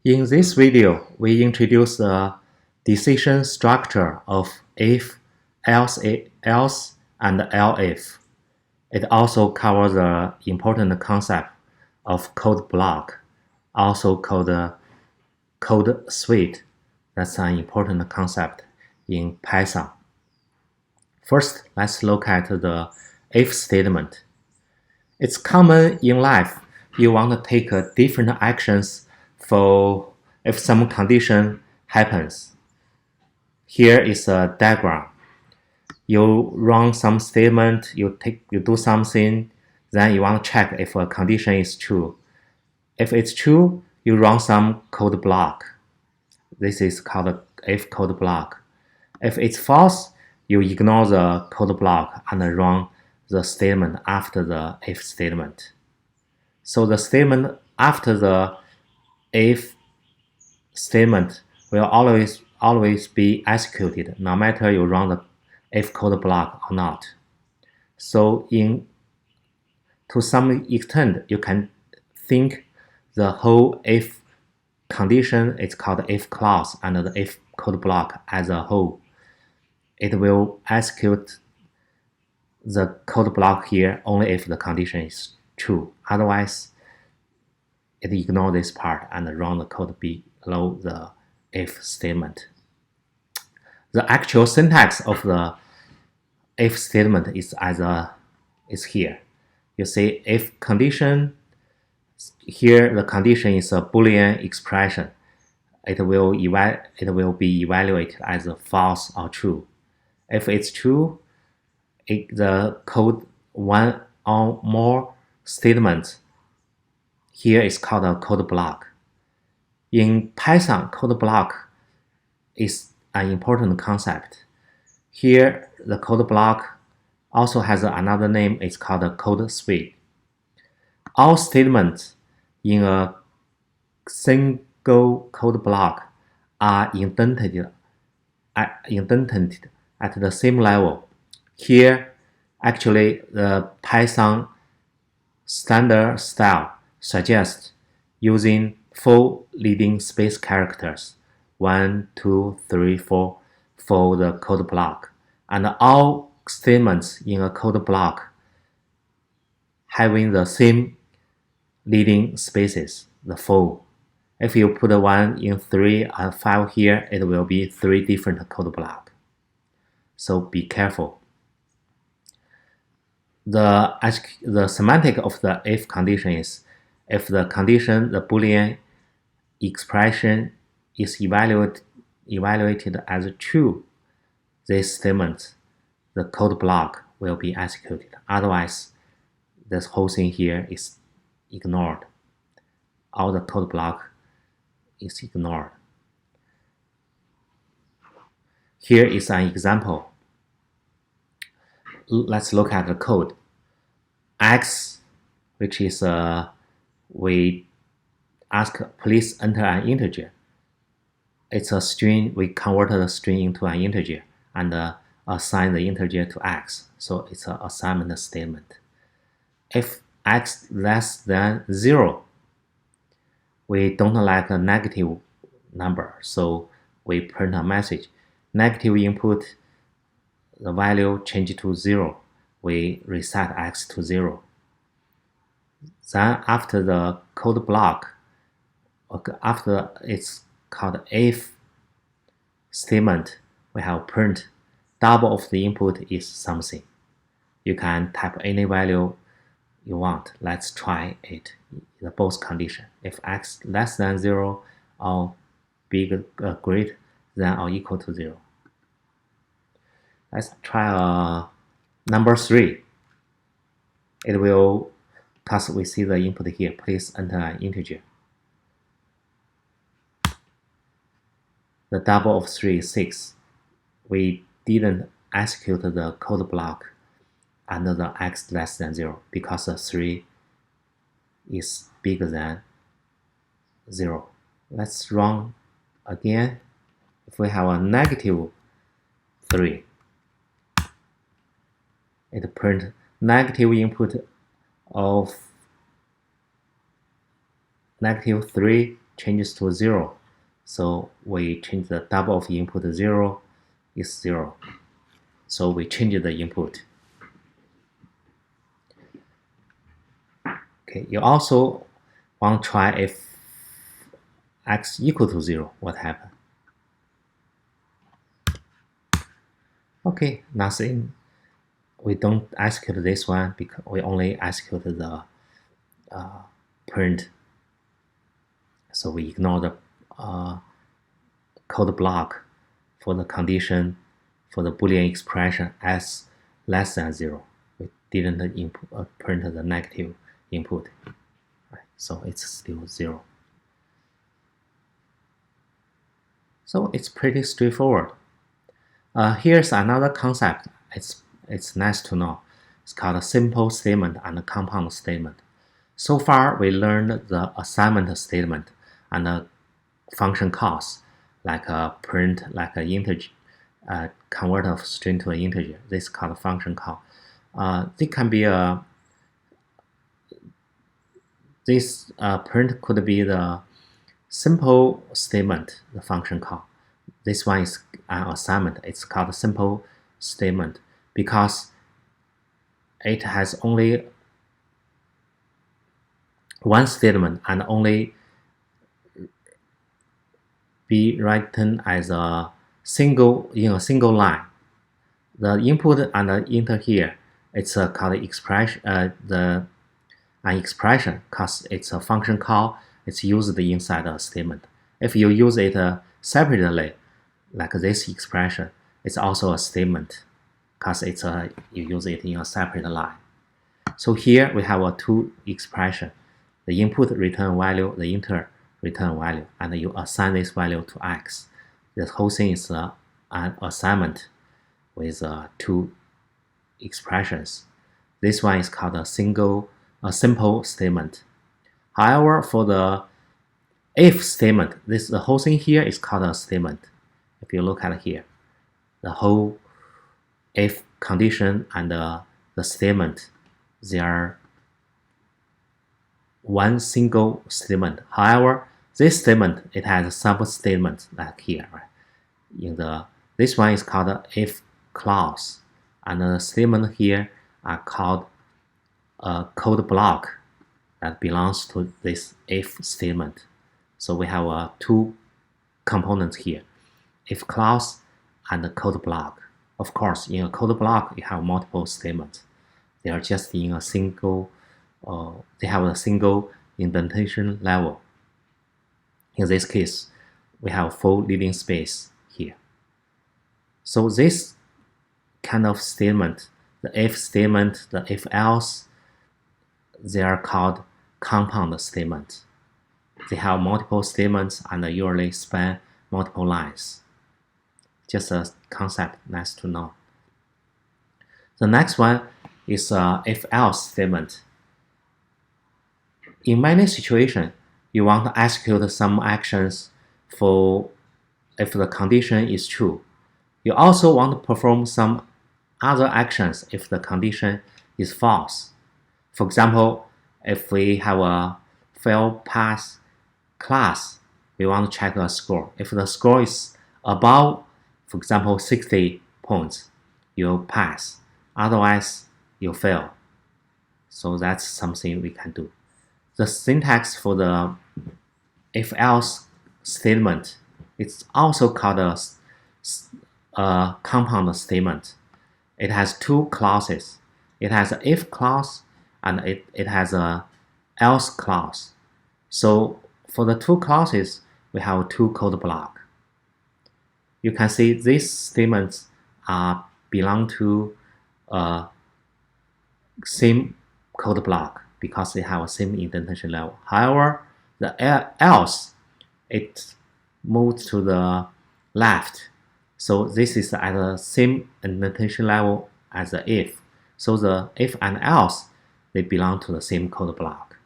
In this video, we introduce the decision structure of if, else, and elif. It also covers the important concept of code block, also called code suite. That's an important concept in Python. First, let's look at the if statement. It's common in life. You want to take different actions for if some condition happens. Here is a diagram. You run some statement, you do something, then you want to check if a condition is true. If it's true, you run some code block. This is called if code block. If it's false, you ignore the code block and run the statement after the if statement. So the statement after the if statement will always be executed, no matter you run the if code block or not. So to some extent, you can think the whole if condition is called if clause and the if code block as a whole. It will execute the code block here only if the condition is true. Otherwise, it ignores this part and run the code below the if statement. The actual syntax of the if statement is here. You see if condition, here the condition is a Boolean expression. It will be evaluated as a false or true. If it's true, the code one or more statements here is called a code block. In Python, code block is an important concept. Here, the code block also has another name. It's called a code suite. All statements in a single code block are indented at the same level. Here, actually, the Python standard style suggests using 4 leading space characters, 1, 2, 3, 4, for the code block, and all statements in a code block having the same leading spaces, the 4. If you put 1 in 3 and 5 here, it will be 3 different code blocks. So be careful. The semantic of the if condition is if the condition, the Boolean expression is evaluated as true, this statement, the code block will be executed. Otherwise, this whole thing here is ignored. All the code block is ignored. Here is an example. Let's look at the code. X, which is we ask please enter an integer. It's a string. We converted the string into an integer and assign the integer to x. So it's an assignment statement. If x less than 0, we don't like a negative number, so we print a message. Negative input, the value change to 0. We reset x to 0. Then after the code block, after it's called if statement, we have print double of the input is something. You can type any value you want. Let's try it in both condition. If x less than 0 or greater than or equal to 0. Let's try number 3. It will, because we see the input here, please enter an integer. The double of 3 is 6. We didn't execute the code block under the x less than 0 because the 3 is bigger than 0. Let's run again. If we have a negative 3, it print negative input of negative 3 changes to 0. So we change the double of input 0 is 0. So we change the input. Okay, you also want to try if x equal to 0, what happens? Okay, nothing. We don't execute this one because we only execute the print. So we ignore the code block for the condition for the Boolean expression as less than 0. We didn't print the negative input, right? So it's still 0. So it's pretty straightforward. Here's another concept. It's nice to know. It's called a simple statement and a compound statement. So far, we learned the assignment statement and the function calls, like a print, like an integer, convert a string to an integer. This is called a function call. This can be this print could be the simple statement, the function call. This one is an assignment. It's called a simple statement because it has only one statement and only be written as a single in a single line. The input and the enter here, it's called expression. An expression because it's a function call. It's used inside a statement. If you use it separately, like this expression, it's also a statement because it's you use it in a separate line. So here we have two expression: the input return value, the enter return value, and you assign this value to x. The whole thing is an assignment with two expressions. This one is called a simple statement. However, for the if statement, the whole thing here is called a statement. If you look at here, the whole if condition and the statement, they are one single statement. However, this statement, it has a sub-statement like here. Right? This one is called the if clause, and the statement here are called a code block that belongs to this if statement. So we have two components here: if clause and the code block. Of course, in a code block, you have multiple statements. They are just in a single, they have a single indentation level. In this case, we have full living space here. So this kind of statement, the if statement, the if else, they are called compound statements. They have multiple statements and usually span multiple lines. Just a concept, nice to know. The next one is if else statement. In many situations, you want to execute some actions for if the condition is true. You also want to perform some other actions if the condition is false. For example, if we have a fail pass class, we want to check a score. If the score is above, for example, 60 points, you pass. Otherwise, you fail. So that's something we can do. The syntax for the if-else statement, it's also called a compound statement. It has two clauses. It has an if clause and it has a else clause. So for the two clauses, we have two code blocks. You can see these statements belong to same code block because they have a same indentation level. However, the else, it moves to the left. So this is at the same indentation level as the if. So the if and else, they belong to the same code block.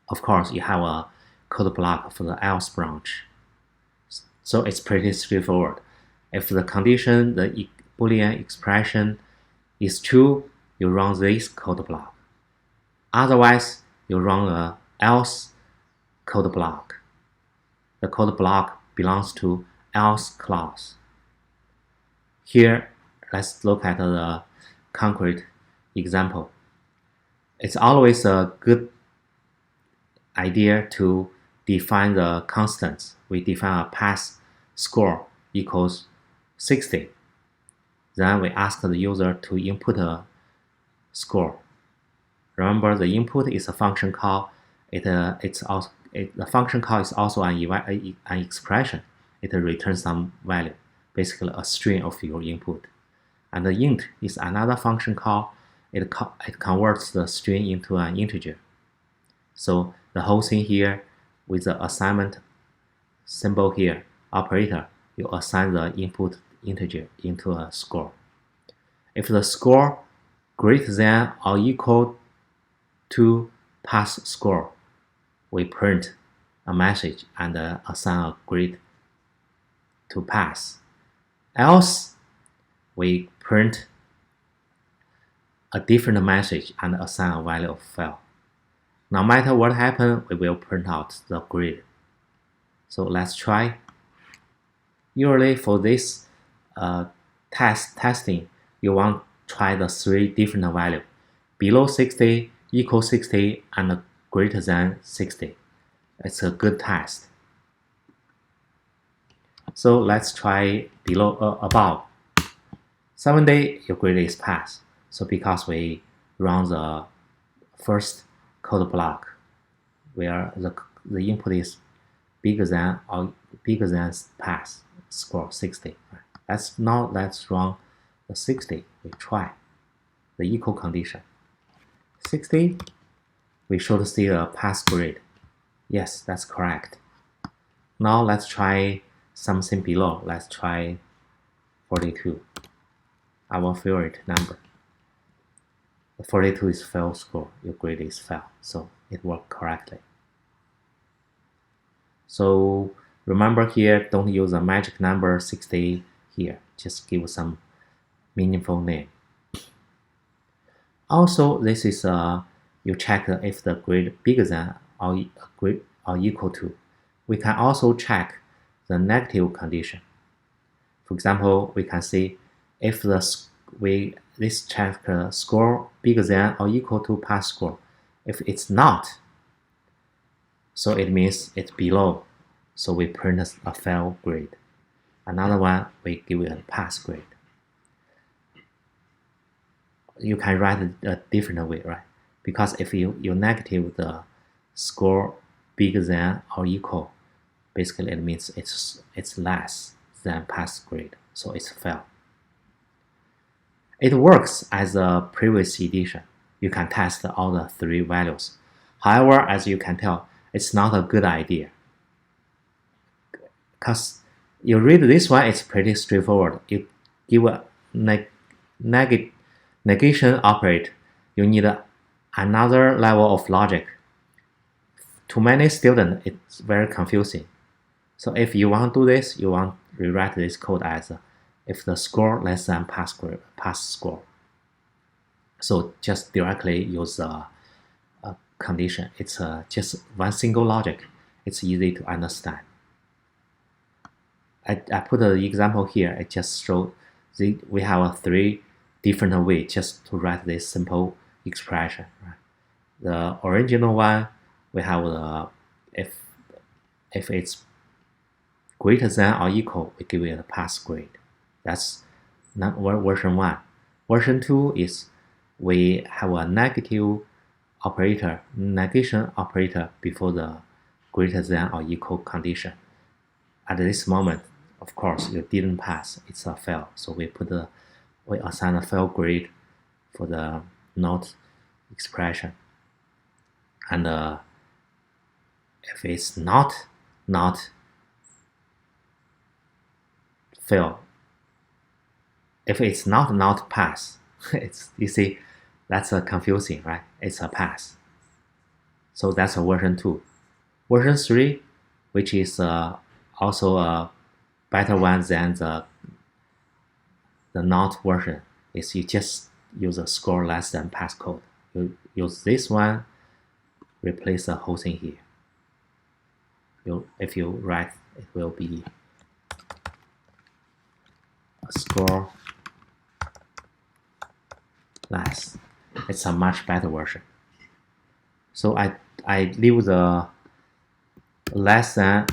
Of course, you have a code block for the else branch. So it's pretty straightforward. If the condition, the Boolean expression is true, you run this code block. Otherwise, you run a else code block. the code block belongs to else clause. Here, let's look at the concrete example. It's always a good idea to define the constants. We define a pass score equals 60. Then we ask the user to input a score. Remember, the input is a function call. The function call is also an expression. It returns some value, basically a string of your input. And the int is another function call. It converts the string into an integer. So the whole thing here with the assignment symbol here, operator, you assign the input integer into a score. If the score greater than or equal to pass score, we print a message and assign a grade to pass. Else, we print a different message and assign a value of fail. No matter what happens, we will print out the grade. So let's try. Usually for this testing, you want to try the 3 different values: below 60, equal 60, and greater than 60. It's a good test. So let's try above. 70, your grade is pass. So because we run the first code block where the input is bigger than pass score 60. Let's run the 60. We try the equal condition. 60, we should see a pass grade. Yes, that's correct. Now let's try something below. Let's try 42. Our favorite number. 42 is fail score. Your grade is fail. So it worked correctly. So remember here, don't use a magic number 60 here. Just give some meaningful name. Also, this is you check if the grade bigger than or equal to. We can also check the negative condition. For example, we can see if this check score bigger than or equal to pass score. If it's not, so it means it's below. So we print a fail grade. Another one, we give it a pass grade. You can write it a different way, right? Because if you negative the score bigger than or equal, basically it means it's less than pass grade, so it's fail. It works as a previous edition. You can test all the 3 values. However, as you can tell, it's not a good idea. Because you read this one, it's pretty straightforward. You give a negation operator, you need another level of logic. To many students, it's very confusing. So if you want to do this, you want to rewrite this code as if the score less than pass score. So just directly use a condition. It's just one single logic. It's easy to understand. I put an example here. I just showed we have 3 different ways just to write this simple expression. Right? The original one, we have if it's greater than or equal, we give it a pass grade. That's not version 1. Version 2 is we have a negation operator before the greater than or equal condition. At this moment, of course, you didn't pass, it's a fail. So we assign a fail grade for the not expression. And if it's not fail, if it's not pass, you see, that's confusing, right? It's a pass. So that's a version 2. Version 3, which is also a better one than the not version, is you just use a score less than pass code. You use this one, replace the whole thing here. if you write, it will be a score less. It's a much better version. So I leave the less than.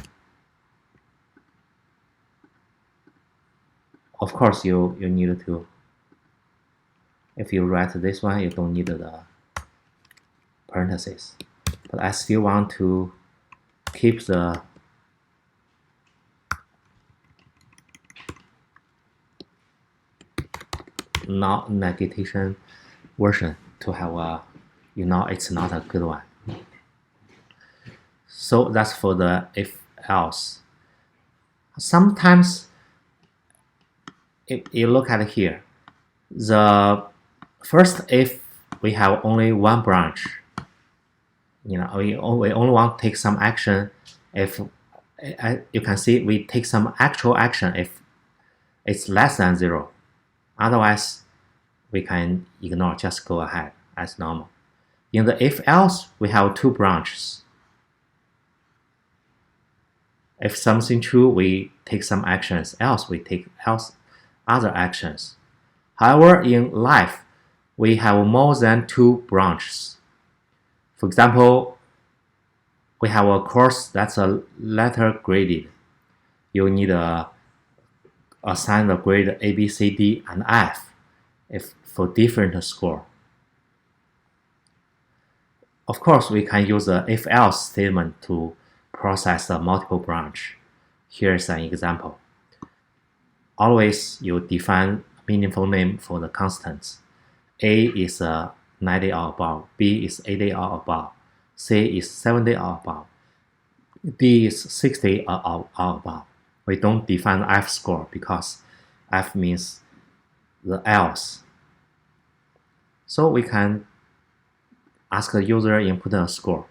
Of course, you need to. If you write this one, you don't need the parentheses. But I still want to keep the not negation version to have a, it's not a good one. So that's for the if else. Sometimes if you look at here, the first if we have only one branch, we only want to take some action if you can see we take some actual action if it's less than 0. Otherwise, we can ignore, just go ahead as normal. In the if else, we have 2 branches. If something true, we take some actions, else we take other actions. However, in life, we have more than 2 branches. For example, we have a course that's a letter graded. You need to assign the grade A, B, C, D, and F if for different score. Of course, we can use the if-else statement to process the multiple branch. Here's an example. Always you define a meaningful name for the constants. A is 90 or above, B is 80 or above, C is 70 or above, D is 60 or above. We don't define F score because F means the else. So we can ask the user input a score.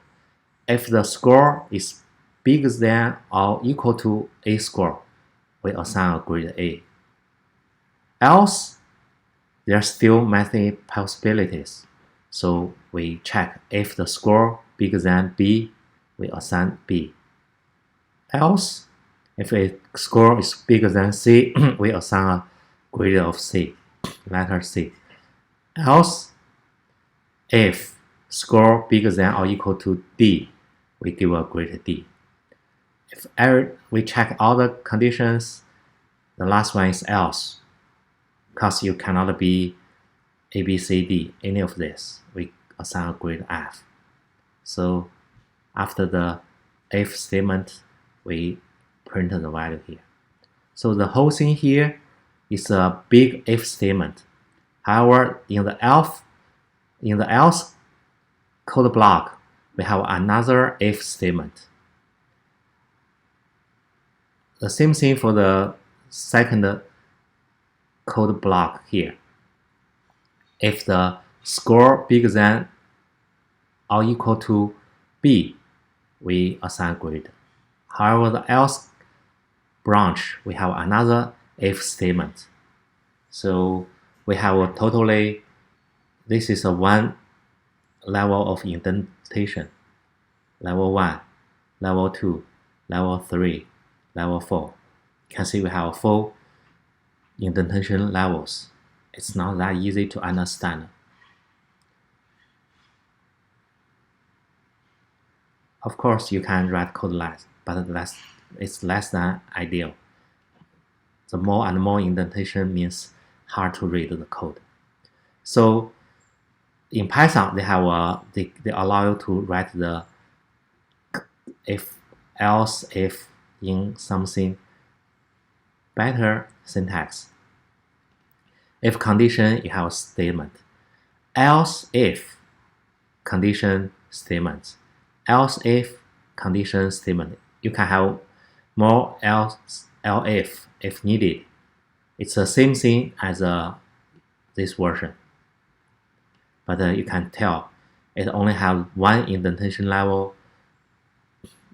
If the score is bigger than or equal to A score, we assign a grade A. Else, there are still many possibilities. So we check if the score bigger than B, we assign B. Else, if a score is bigger than C, we assign a grade of C, letter C. Else, if score bigger than or equal to D, we give a grade D. If we check all the conditions, the last one is else. Because you cannot be A, B, C, D, any of this, we assign a grade F. So after the if statement, we print the value here. So the whole thing here is a big if statement. However, in the else code block, we have another if statement. The same thing for the second code block here. If the score bigger than or equal to B, we assign grade. However, the else branch, we have another if statement. So we have a totally, this is a 1 level of indentation. Level 1, level 2, level 3, level 4. You can see we have 4 indentation levels. It's not that easy to understand. Of course, you can write code less, but it's less than ideal. The more and more indentation means hard to read the code. So in Python, they have they allow you to write the if else if in something better syntax. If condition, you have a statement. Else if condition statements. Else if condition statement. You can have more else if needed. It's the same thing as this version. But you can tell it only has 1 indentation level.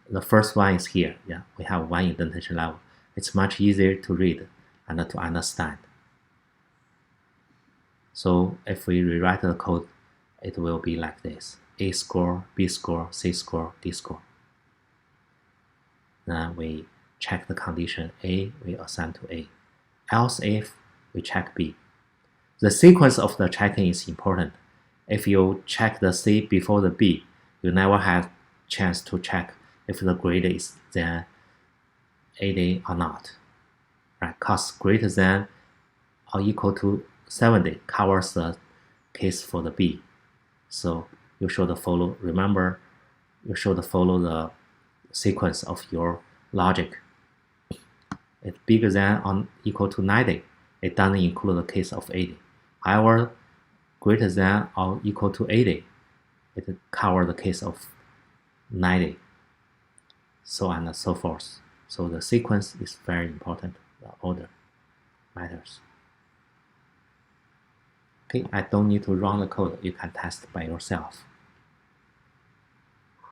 The first one is here. Yeah, we have 1 indentation level. It's much easier to read and to understand. So if we rewrite the code, it will be like this: A score, B score, C score, D score. then we check the condition A, we assign to A. Else if, we check B. The sequence of the checking is important. If you check the C before the B, you never have chance to check if the grade is then 80 or not. Right? Because greater than or equal to 70 covers the case for the B. So you should follow, remember, you should follow the sequence of your logic. If bigger than or equal to 90, it doesn't include the case of 80. However, greater than or equal to 80, it covers the case of 90, so on and so forth. So the sequence is very important. The order matters. Okay, I don't need to run the code. You can test by yourself.